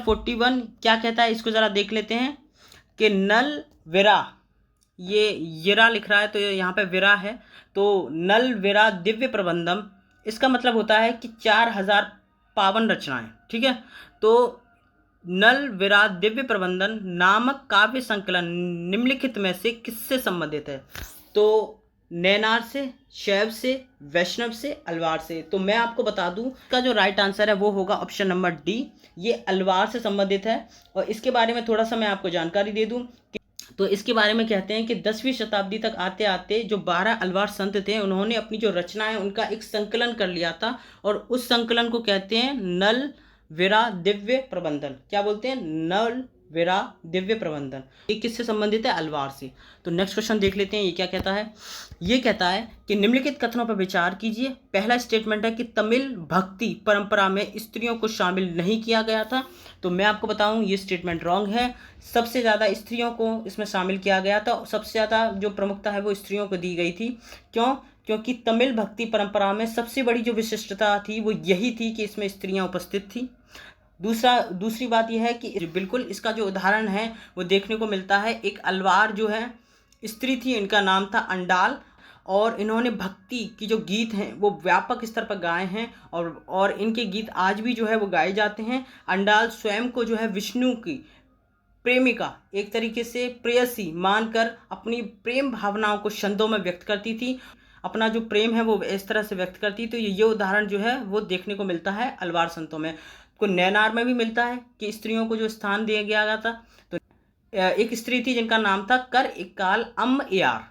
41 क्या कहता है, इसको ज़रा देख लेते हैं कि नल विरा, ये यिरा लिख रहा है तो यहाँ पे विरा है, तो नल विरा दिव्य प्रबंधम, इसका मतलब होता है कि 4000 पावन रचनाएं। ठीक है, तो नल विरा दिव्य प्रबंधन नामक काव्य संकलन निम्नलिखित में से किससे संबंधित है? तो नैनार से, शैव से, वैष्णव से, अलवार से। तो मैं आपको बता दूं इसका जो राइट आंसर है वो होगा ऑप्शन नंबर डी, ये अलवार से संबंधित है। और इसके बारे में थोड़ा सा मैं आपको जानकारी दे दूं, तो इसके बारे में कहते हैं कि 10वीं शताब्दी तक आते आते जो 12 अलवार संत थे उन्होंने अपनी जो रचनाएं उनका एक संकलन कर लिया था, और उस संकलन को कहते हैं नल विरा दिव्य प्रबंधन। क्या बोलते हैं? नल विरा दिव्य प्रबंधन। ये किससे संबंधित है? अलवार से। तो नेक्स्ट क्वेश्चन देख लेते हैं, ये क्या कहता है। ये कहता है कि निम्नलिखित कथनों पर विचार कीजिए। पहला स्टेटमेंट है कि तमिल भक्ति परंपरा में स्त्रियों को शामिल नहीं किया गया था। तो मैं आपको बताऊं ये स्टेटमेंट रॉन्ग है। सबसे ज़्यादा स्त्रियों को इसमें शामिल किया गया था, सबसे ज़्यादा जो प्रमुखता है वो स्त्रियों को दी गई थी। क्यों? क्योंकि तमिल भक्ति परंपरा में सबसे बड़ी जो विशिष्टता थी वो यही थी कि इसमें स्त्रियां उपस्थित थी। दूसरी बात यह है कि बिल्कुल इसका जो उदाहरण है वो देखने को मिलता है। एक अलवार जो है स्त्री थी, इनका नाम था अंडाल, और इन्होंने भक्ति की जो गीत हैं वो व्यापक स्तर पर गाए हैं, और इनके गीत आज भी जो है वो गाए जाते हैं। अंडाल स्वयं को जो है विष्णु की प्रेमिका, एक तरीके से प्रेयसी मानकर अपनी प्रेम भावनाओं को छंदों में व्यक्त करती थी, अपना जो प्रेम है वो इस तरह से व्यक्त करती। तो ये उदाहरण जो है वो देखने को मिलता है अलवार संतों में। को नैनार में भी मिलता है कि स्त्रियों को जो स्थान दिया गया था। तो एक स्त्री थी जिनका नाम था कर इक्काल अम्म यार।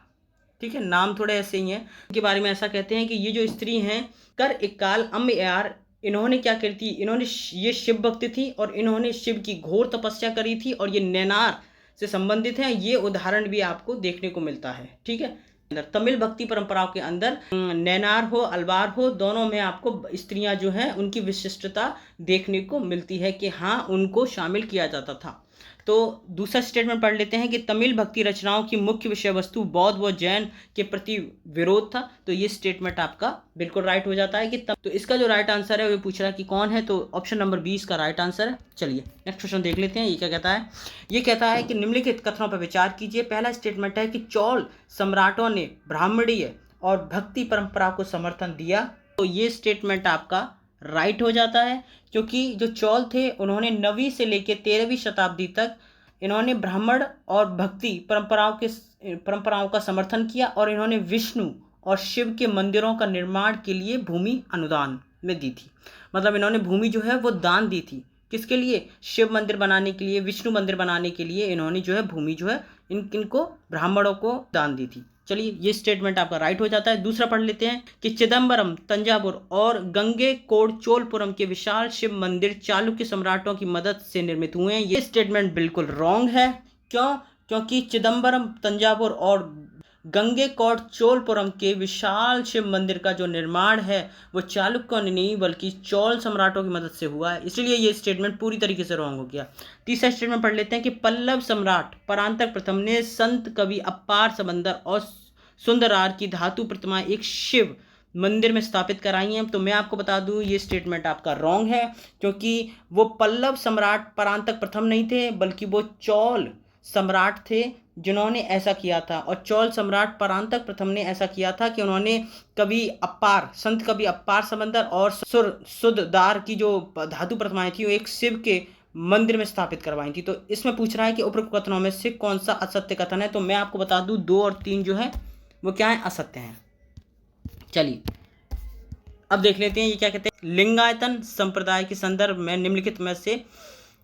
ठीक है, नाम थोड़े ऐसे ही हैं। इनके बारे में ऐसा कहते हैं कि ये जो स्त्री हैं कर इक्काल अम्म यार, इन्होंने क्या करी थी, इन्होंने ये शिव भक्त थी और इन्होंने शिव की घोर तपस्या करी थी, और ये नैनार से संबंधित है। ये उदाहरण भी आपको देखने को मिलता है। ठीक है, तमिल भक्ति परंपराओं के अंदर नैनार हो अलवार हो, दोनों में आपको स्त्रियां जो हैं उनकी विशिष्टता देखने को मिलती है कि हाँ उनको शामिल किया जाता था। तो दूसरा स्टेटमेंट पढ़ लेते हैं कि तमिल भक्ति रचनाओं की मुख्य विषय वस्तु बौद्ध व जैन के प्रति विरोध था। तो ये स्टेटमेंट आपका बिल्कुल राइट हो जाता है कि तो इसका जो राइट आंसर है वो पूछ रहा है कि कौन है, तो ऑप्शन नंबर 20 का राइट आंसर है। चलिए नेक्स्ट क्वेश्चन देख लेते हैं, ये क्या कहता है। ये कहता है कि निम्नलिखित कथनों पर विचार कीजिए। पहला स्टेटमेंट है कि चोल सम्राटों ने ब्राह्मणीय और भक्ति परंपरा को समर्थन दिया। तो ये स्टेटमेंट आपका राइट हो जाता है, क्योंकि जो चोल थे उन्होंने 9वीं से लेकर 13वीं शताब्दी तक इन्होंने ब्राह्मण और भक्ति परंपराओं का समर्थन किया, और इन्होंने विष्णु और शिव के मंदिरों का निर्माण के लिए भूमि अनुदान में दी थी। मतलब इन्होंने भूमि जो है वो दान दी थी। किसके लिए? शिव मंदिर बनाने के लिए, विष्णु मंदिर बनाने के लिए इन्होंने जो है भूमि जो है इनको ब्राह्मणों को दान दी थी। चलिए ये स्टेटमेंट आपका राइट हो जाता है। दूसरा पढ़ लेते हैं कि चिदम्बरम तंजावुर और गंगेकोड चोलपुरम के विशाल शिव मंदिर चालुक्य सम्राटों की मदद से निर्मित हुए हैं। ये स्टेटमेंट बिल्कुल रॉन्ग है। क्यों? क्योंकि चिदम्बरम तंजावुर और गंगेकोड चोलपुरम के विशाल शिव मंदिर का जो निर्माण है वो चालुक्यों ने नहीं बल्कि चोल सम्राटों की मदद से हुआ है, इसलिए ये स्टेटमेंट पूरी तरीके से रॉन्ग हो गया। तीसरा स्टेटमेंट पढ़ लेते हैं कि पल्लव सम्राट परांतक प्रथम ने संत कवि अपार समंदर और सुंदरार की धातु प्रतिमा एक शिव मंदिर में स्थापित कराई हैं। तो मैं आपको बता दूं ये स्टेटमेंट आपका रॉन्ग है, क्योंकि वो पल्लव सम्राट परांतक प्रथम नहीं थे बल्कि वो चोल सम्राट थे जिन्होंने ऐसा किया था। और चोल सम्राट परांतक प्रथम ने ऐसा किया था कि उन्होंने संत कवि अपार समंदर और सुददार की जो धातु प्रतिमाएं थी वो एक शिव के मंदिर में स्थापित करवाई थी। तो इसमें पूछ रहा है कि उपरोक्त कथनों में से कौन सा असत्य कथन है। तो मैं आपको बता दूं 2 और 3 जो है वो क्या है, असत्य हैं। चलिए अब देख लेते हैं ये क्या कहते हैं। लिंगायतन संप्रदाय के संदर्भ में निम्नलिखित में से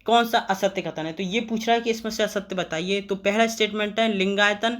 कौन सा असत्य कथन है। तो ये पूछ रहा है कि इसमें से असत्य बताइए। तो पहला स्टेटमेंट है लिंगायतन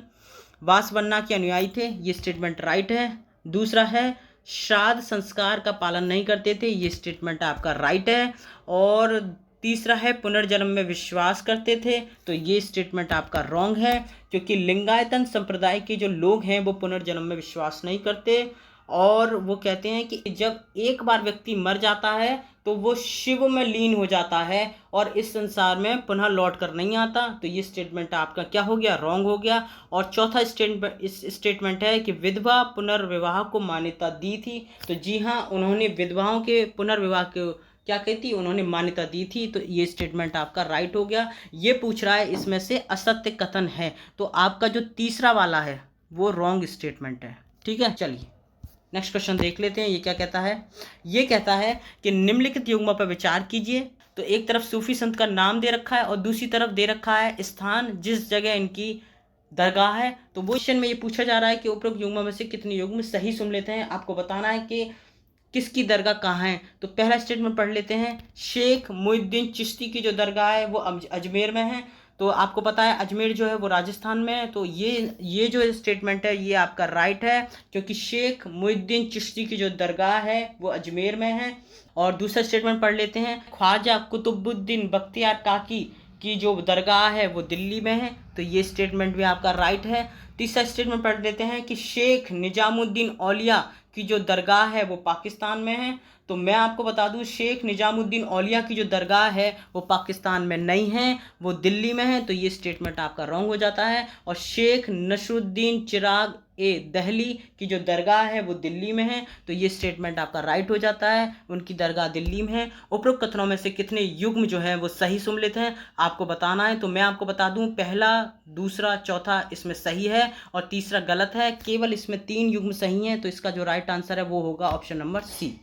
वासवन्ना के अनुयायी थे, ये स्टेटमेंट राइट है। दूसरा है श्राद्ध संस्कार का पालन नहीं करते थे, ये स्टेटमेंट आपका राइट है। और तीसरा है पुनर्जन्म में विश्वास करते थे, तो ये स्टेटमेंट आपका रॉन्ग है, क्योंकि लिंगायतन संप्रदाय के जो लोग हैं वो पुनर्जन्म में विश्वास नहीं करते, और वो कहते हैं कि जब एक बार व्यक्ति मर जाता है तो वो शिव में लीन हो जाता है और इस संसार में पुनः लौट कर नहीं आता। तो ये स्टेटमेंट आपका क्या हो गया, रॉन्ग हो गया। और चौथा स्टेटमेंट है कि विधवा पुनर्विवाह को मान्यता दी थी। तो जी हाँ, उन्होंने विधवाओं के पुनर्विवाह को क्या कहती, उन्होंने मान्यता दी थी। तो ये स्टेटमेंट आपका राइट हो गया। ये पूछ रहा है इसमें से असत्य कथन है, तो आपका जो तीसरा वाला है वो रॉन्ग स्टेटमेंट है। ठीक है, चलिए नेक्स्ट क्वेश्चन देख लेते हैं। ये क्या कहता है, ये कहता है कि निम्नलिखित युग्म पर विचार कीजिए। तो एक तरफ सूफी संत का नाम दे रखा है और दूसरी तरफ दे रखा है स्थान जिस जगह इनकी दरगाह है। तो वो क्वेश्चन में ये पूछा जा रहा है कि उपरोक्त युग्म में से कितने युग्म सही सुन हैं। आपको बताना है कि किसकी दरगाह कहाँ है। तो पहला स्टेटमेंट पढ़ लेते हैं। शेख मुहिउद्दीन चिश्ती की जो दरगाह है वो अजमेर में है। तो आपको पता है अजमेर जो है वो राजस्थान में है। तो ये जो स्टेटमेंट है ये आपका राइट है, क्योंकि शेख मुहिउद्दीन चिश्ती की जो दरगाह है वो अजमेर में है। और दूसरा स्टेटमेंट पढ़ लेते हैं। ख्वाजा कुतुबुद्दीन बख्तियार काकी की जो दरगाह है वो दिल्ली में है। तो ये स्टेटमेंट भी आपका राइट है। तीसरा स्टेटमेंट पढ़ लेते हैं कि शेख निजामुद्दीन औलिया की जो दरगाह है वो पाकिस्तान में है। तो मैं आपको बता दूं शेख निजामुद्दीन औलिया की जो दरगाह है वो पाकिस्तान में नहीं है, वो दिल्ली में है। तो ये स्टेटमेंट आपका रॉन्ग हो जाता है। और शेख नसरुद्दीन चिराग ए दहली की जो दरगाह है वो दिल्ली में है। तो ये स्टेटमेंट आपका राइट हो जाता है, उनकी दरगाह दिल्ली में है। उपरोक्त कथनों में से कितने युग्म जो है वो सही सुमेलित हैं आपको बताना है। तो मैं आपको बता दूं पहला, दूसरा, चौथा इसमें सही है और तीसरा गलत है। केवल इसमें 3 युग्म सही हैं। तो इसका जो राइट आंसर है वो होगा ऑप्शन नंबर सी।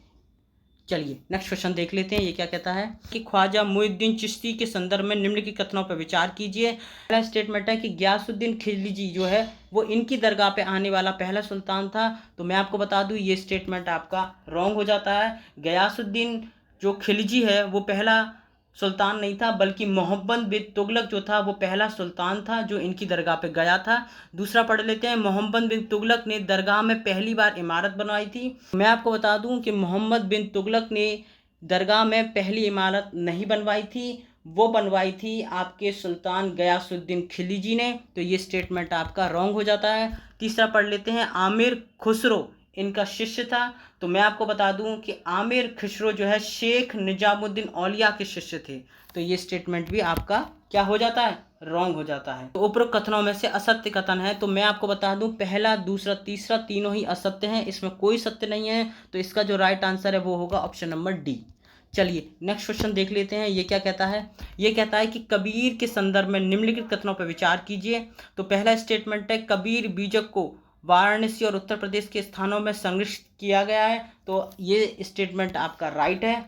चलिए नेक्स्ट क्वेश्चन देख लेते हैं। ये क्या कहता है कि ख्वाजा मुहिउद्दीन चिश्ती के संदर्भ में निम्नलिखित कथनों पर विचार कीजिए। पहला स्टेटमेंट है कि गयासुद्दीन खिलजी जो है वो इनकी दरगाह पे आने वाला पहला सुल्तान था। तो मैं आपको बता दूं ये स्टेटमेंट आपका रॉन्ग हो जाता है। गयासुद्दीन जो खिलजी है वो पहला सुल्तान नहीं था, बल्कि मोहम्मद बिन तुगलक जो था वो पहला सुल्तान था जो इनकी दरगाह पे गया था। दूसरा पढ़ लेते हैं। मोहम्मद बिन तुगलक ने दरगाह में पहली बार इमारत बनवाई थी। मैं आपको बता दूं कि मोहम्मद बिन तुगलक ने दरगाह में पहली इमारत नहीं बनवाई थी, वो बनवाई थी आपके सुल्तान गयासुद्दीन खिलजी ने। तो ये स्टेटमेंट आपका रॉन्ग हो जाता है। तीसरा पढ़ लेते हैं। आमिर खुसरो इनका शिष्य था। तो मैं आपको बता दूं कि आमिर खुसरो जो है शेख निजामुद्दीन औलिया के शिष्य थे। तो ये स्टेटमेंट भी आपका क्या हो जाता है, रॉन्ग हो जाता है। तो उपरोक्त कथनों में से असत्य कथन है। तो मैं आपको बता दूं पहला, दूसरा, तीसरा तीनों ही असत्य हैं, इसमें कोई सत्य नहीं है। तो इसका जो राइट आंसर है वो होगा ऑप्शन नंबर डी। चलिए नेक्स्ट क्वेश्चन देख लेते हैं। ये क्या कहता है, ये कहता है कि कबीर के संदर्भ में निम्नलिखित कथनों पर विचार कीजिए। तो पहला स्टेटमेंट है कबीर बीजक को वाराणसी और उत्तर प्रदेश के स्थानों में संरक्षित किया गया है। तो ये स्टेटमेंट आपका राइट है।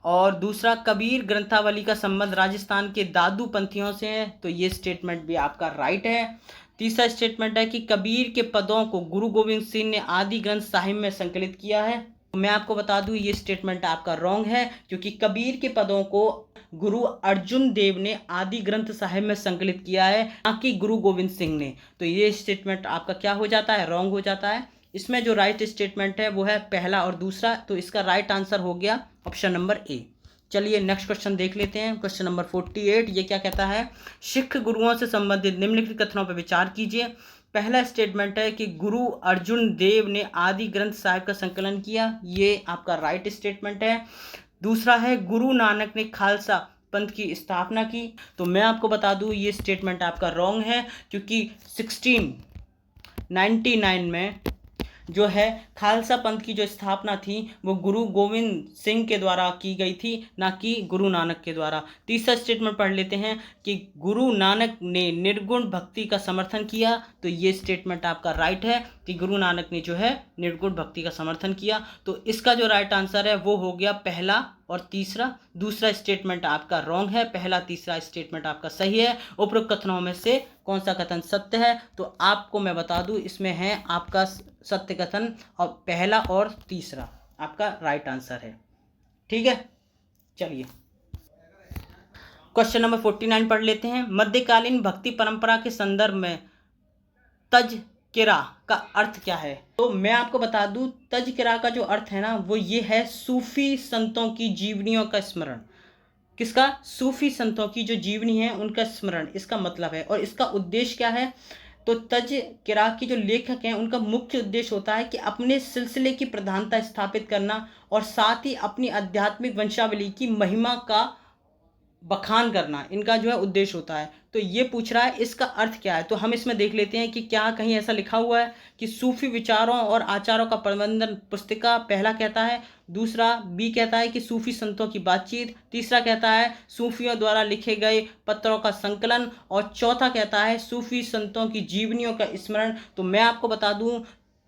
और दूसरा, कबीर ग्रंथावली का संबंध राजस्थान के दादू पंथियों से है। तो ये स्टेटमेंट भी आपका राइट है। तीसरा स्टेटमेंट है कि कबीर के पदों को गुरु गोविंद सिंह ने आदि ग्रंथ साहिब में संकलित किया है। मैं आपको बता दूं ये स्टेटमेंट आपका रॉन्ग है, क्योंकि कबीर के पदों को गुरु अर्जुन देव ने आदि ग्रंथ साहिब में संकलित किया है, ना कि गुरु गोविंद सिंह ने। तो ये स्टेटमेंट आपका क्या हो जाता है, रॉन्ग हो जाता है। इसमें जो राइट स्टेटमेंट है वो है पहला और दूसरा। तो इसका राइट आंसर हो गया ऑप्शन नंबर ए। चलिए नेक्स्ट क्वेश्चन देख लेते हैं। Question number 48। ये क्या कहता है, सिख गुरुओं से संबंधित निम्नलिखित कथनों पर विचार कीजिए। पहला स्टेटमेंट है कि गुरु अर्जुन देव ने आदि ग्रंथ साहिब का संकलन किया, ये आपका राइट स्टेटमेंट है। दूसरा है गुरु नानक ने खालसा पंथ की स्थापना की। तो मैं आपको बता दूं ये स्टेटमेंट आपका रॉन्ग है, क्योंकि 1699 में जो है खालसा पंथ की जो स्थापना थी वो गुरु गोविंद सिंह के द्वारा की गई थी, ना कि गुरु नानक के द्वारा। तीसरा स्टेटमेंट पढ़ लेते हैं कि गुरु नानक ने निर्गुण भक्ति का समर्थन किया। तो ये स्टेटमेंट आपका राइट है कि गुरु नानक ने जो है निर्गुण भक्ति का समर्थन किया। तो इसका जो राइट आंसर है वो हो गया पहला और तीसरा। दूसरा स्टेटमेंट आपका रॉन्ग है, पहला तीसरा स्टेटमेंट आपका सही है। उपरोक्त कथनों में से कौन सा कथन सत्य है, तो आपको मैं बता दूं इसमें है आपका सत्य कथन और पहला और तीसरा आपका राइट आंसर है। ठीक है, चलिए क्वेश्चन नंबर 49 पढ़ लेते हैं। मध्यकालीन भक्ति परंपरा के संदर्भ में तज़किरा का अर्थ क्या है। तो मैं आपको बता दूं तज़किरा का जो अर्थ है ना वो ये है सूफी संतों की जीवनियों का स्मरण। किसका, सूफी संतों की जो जीवनी है उनका स्मरण, इसका मतलब है। और इसका उद्देश्य क्या है, तो तज़किरा के जो लेखक हैं उनका मुख्य उद्देश्य होता है कि अपने सिलसिले की प्रधानता स्थापित करना और साथ ही अपनी आध्यात्मिक वंशावली की महिमा का बखान करना इनका जो है उद्देश्य होता है। तो ये पूछ रहा है इसका अर्थ क्या है, तो हम इसमें देख लेते हैं कि क्या कहीं ऐसा लिखा हुआ है कि सूफी विचारों और आचारों का प्रबंधन पुस्तिका, पहला कहता है। दूसरा बी कहता है कि सूफी संतों की बातचीत। तीसरा कहता है सूफियों द्वारा लिखे गए पत्रों का संकलन। और चौथा कहता है सूफी संतों की जीवनियों का स्मरण। तो मैं आपको बता दूं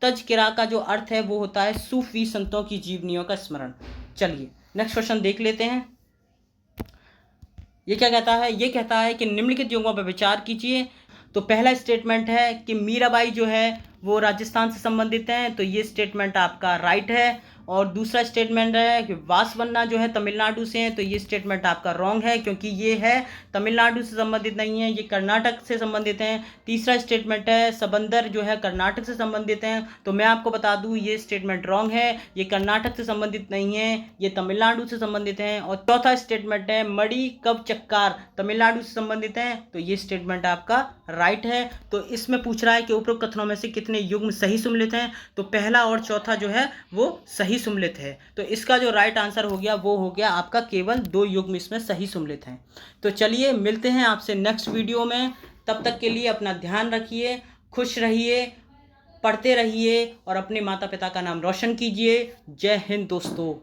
तज़किरा का जो अर्थ है वो होता है सूफी संतों की जीवनियों का स्मरण। चलिए नेक्स्ट क्वेश्चन देख लेते हैं। ये क्या कहता है, ये कहता है कि निम्नलिखित युगों पर विचार कीजिए। तो पहला स्टेटमेंट है कि मीराबाई जो है वो राजस्थान से संबंधित हैं, तो ये स्टेटमेंट आपका राइट है। और दूसरा स्टेटमेंट है कि वासवन्ना जो है तमिलनाडु से हैं, तो ये स्टेटमेंट आपका रॉन्ग है क्योंकि ये है तमिलनाडु से संबंधित नहीं है, ये कर्नाटक से संबंधित हैं। तीसरा स्टेटमेंट है सबंदर जो है कर्नाटक से संबंधित हैं, तो मैं आपको बता दूं ये स्टेटमेंट रॉन्ग है, ये कर्नाटक से संबंधित नहीं है, ये तमिलनाडु से संबंधित हैं। और चौथा स्टेटमेंट है मड़ी कब चक्कार तमिलनाडु से संबंधित हैं, तो ये स्टेटमेंट आपका राइट है। तो इसमें पूछ रहा है कि उपरोक्त कथनों में से कितने युग्म सही सुमेलित हैं, तो पहला और चौथा जो है वो सही सुमेलित है। तो इसका जो राइट आंसर हो गया वो हो गया आपका केवल 2 युग्म इसमें सही सुमेलित हैं। तो चलिए मिलते हैं आपसे नेक्स्ट वीडियो में, तब तक के लिए अपना ध्यान रखिए, खुश रहिए, पढ़ते रहिए और अपने माता पिता का नाम रोशन कीजिए। जय हिंद दोस्तों।